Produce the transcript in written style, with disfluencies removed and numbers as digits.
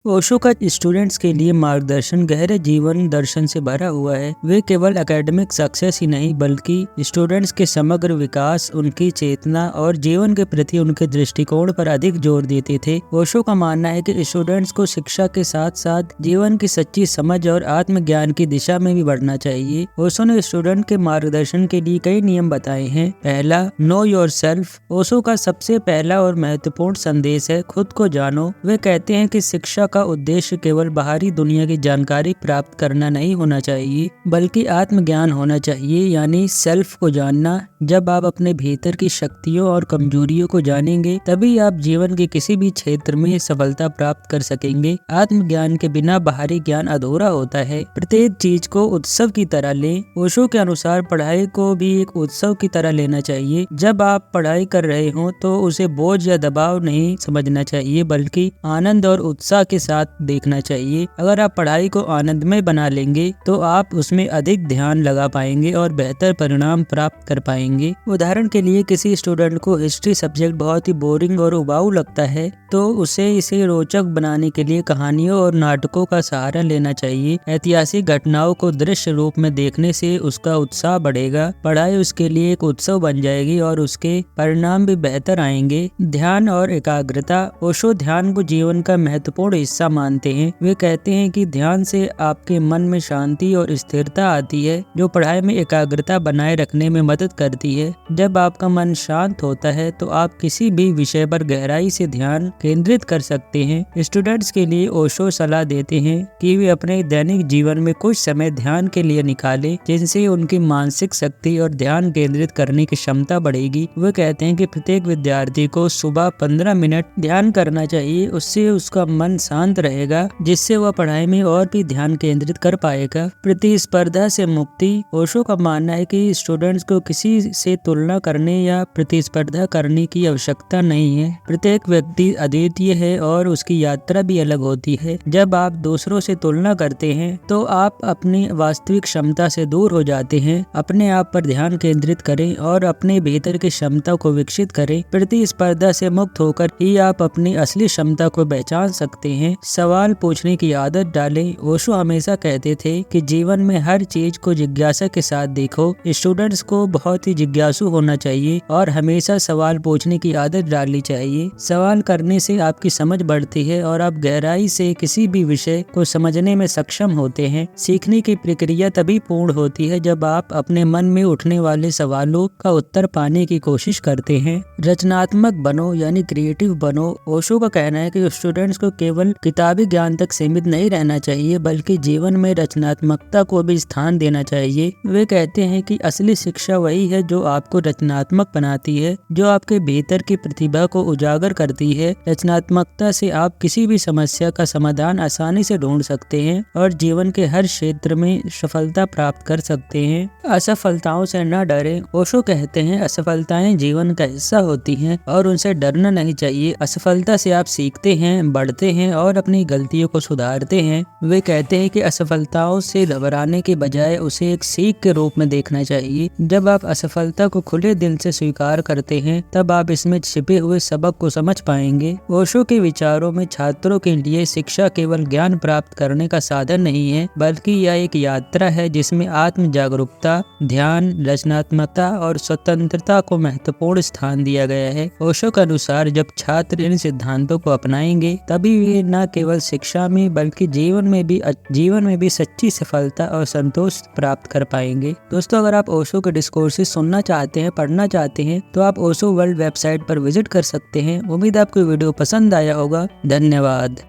ओशो का स्टूडेंट्स के लिए मार्गदर्शन गहरे जीवन दर्शन से भरा हुआ है। वे केवल एकेडमिक सक्सेस ही नहीं बल्कि स्टूडेंट्स के समग्र विकास, उनकी चेतना और जीवन के प्रति उनके दृष्टिकोण पर अधिक जोर देते थे। ओशो का मानना है कि स्टूडेंट्स को शिक्षा के साथ साथ जीवन की सच्ची समझ और आत्मज्ञान की दिशा में भी बढ़ना चाहिए। ओशो ने स्टूडेंट के मार्गदर्शन के लिए कई नियम बताए हैं। पहला, नो योरसेल्फ। ओशो का सबसे पहला और महत्वपूर्ण संदेश है खुद को जानो। वे कहते हैं कि शिक्षा का उद्देश्य केवल बाहरी दुनिया की जानकारी प्राप्त करना नहीं होना चाहिए बल्कि आत्मज्ञान होना चाहिए, यानी सेल्फ को जानना। जब आप अपने भीतर की शक्तियों और कमजोरियों को जानेंगे तभी आप जीवन के किसी भी क्षेत्र में सफलता प्राप्त कर सकेंगे। आत्मज्ञान के बिना बाहरी ज्ञान अधूरा होता है। प्रत्येक चीज को उत्सव की तरह लें। ओशो के अनुसार पढ़ाई को भी एक उत्सव की तरह लेना चाहिए। जब आप पढ़ाई कर रहे हो तो उसे बोझ या दबाव नहीं समझना चाहिए बल्कि आनंद और उत्साह के साथ देखना चाहिए। अगर आप पढ़ाई को आनंदमय बना लेंगे तो आप उसमें अधिक ध्यान लगा पाएंगे और बेहतर परिणाम प्राप्त कर पाएंगे। उदाहरण के लिए किसी स्टूडेंट को हिस्ट्री सब्जेक्ट बहुत ही बोरिंग और उबाऊ लगता है तो इसे रोचक बनाने के लिए कहानियों और नाटकों का सहारा लेना चाहिए। ऐतिहासिक घटनाओं को दृश्य रूप में देखने से उसका उत्साह बढ़ेगा। पढ़ाई उसके लिए एक उत्सव बन जाएगी और उसके परिणाम भी बेहतर आएंगे। ध्यान और एकाग्रता। ओशो ध्यान को जीवन का महत्वपूर्ण हिस्सा मानते हैं। वे कहते हैं कि ध्यान से आपके मन में शांति और स्थिरता आती है जो पढ़ाई में एकाग्रता बनाए रखने में मदद करती है। जब आपका मन शांत होता है तो आप किसी भी विषय पर गहराई से ध्यान केंद्रित कर सकते हैं। स्टूडेंट्स के लिए ओशो सलाह देते हैं कि वे अपने दैनिक जीवन में कुछ समय ध्यान के लिए निकालें, जिनसे उनकी मानसिक शक्ति और ध्यान केंद्रित करने की क्षमता बढ़ेगी। वे कहते हैं कि प्रत्येक विद्यार्थी को सुबह 15 मिनट ध्यान करना चाहिए। उससे उसका मन शांत रहेगा जिससे वह पढ़ाई में और भी ध्यान केंद्रित कर पाएगा। प्रतिस्पर्धा से मुक्ति। ओशो का मानना है कि स्टूडेंट्स को किसी से तुलना करने या प्रतिस्पर्धा करने की आवश्यकता नहीं है। प्रत्येक व्यक्ति अद्वितीय है और उसकी यात्रा भी अलग होती है। जब आप दूसरों से तुलना करते हैं तो आप अपनी वास्तविक क्षमता से दूर हो जाते हैं। अपने आप पर ध्यान केंद्रित करें और अपने भीतर की क्षमता को विकसित करें। प्रतिस्पर्धा से मुक्त होकर ही आप अपनी असली क्षमता को पहचान सकते हैं। सवाल पूछने की आदत डालें। ओशो हमेशा कहते थे कि जीवन में हर चीज को जिज्ञासा के साथ देखो। स्टूडेंट्स को बहुत ही जिज्ञासु होना चाहिए और हमेशा सवाल पूछने की आदत डालनी चाहिए। सवाल करने से आपकी समझ बढ़ती है और आप गहराई से किसी भी विषय को समझने में सक्षम होते हैं। सीखने की प्रक्रिया तभी पूर्ण होती है जब आप अपने मन में उठने वाले सवालों का उत्तर पाने की कोशिश करते हैं। रचनात्मक बनो, यानी क्रिएटिव बनो। ओशो का कहना है कि स्टूडेंट्स को केवल किताबी ज्ञान तक सीमित नहीं रहना चाहिए बल्कि जीवन में रचनात्मकता को भी स्थान देना चाहिए। वे कहते हैं कि असली शिक्षा वही है जो आपको रचनात्मक बनाती है, जो आपके भीतर की प्रतिभा को उजागर करती है। रचनात्मकता से आप किसी भी समस्या का समाधान आसानी से ढूंढ सकते हैं और जीवन के हर क्षेत्र में सफलता प्राप्त कर सकते हैं। असफलताओं से न डरें। ओशो कहते हैं असफलताएं जीवन का हिस्सा होती हैं और उनसे डरना नहीं चाहिए। असफलता से आप सीखते हैं, बढ़ते हैं और अपनी गलतियों को सुधारते हैं। वे कहते हैं कि असफलताओं से घबराने के बजाय उसे एक सीख के रूप में देखना चाहिए। जब आप असफलता को खुले दिल से स्वीकार करते हैं तब आप इसमें छिपे हुए सबक को समझ पाएंगे। ओशो के विचारों में छात्रों के लिए शिक्षा केवल ज्ञान प्राप्त करने का साधन नहीं है बल्कि यह एक यात्रा है जिसमें आत्म जागरूकता, ध्यान, रचनात्मकता और स्वतंत्रता को महत्वपूर्ण स्थान दिया गया है। ओशो के अनुसार जब छात्र इन सिद्धांतों को अपनाएंगे तभी वे न केवल शिक्षा में बल्कि जीवन में भी सच्ची सफलता और संतोष प्राप्त कर पाएंगे। दोस्तों, अगर आप ओशो के डिस्कोर्सेस सुनना चाहते हैं, पढ़ना चाहते हैं तो आप ओशो वर्ल्ड वेबसाइट पर विजिट कर सकते हैं। उम्मीद आपको वीडियो पसंद आया होगा। धन्यवाद।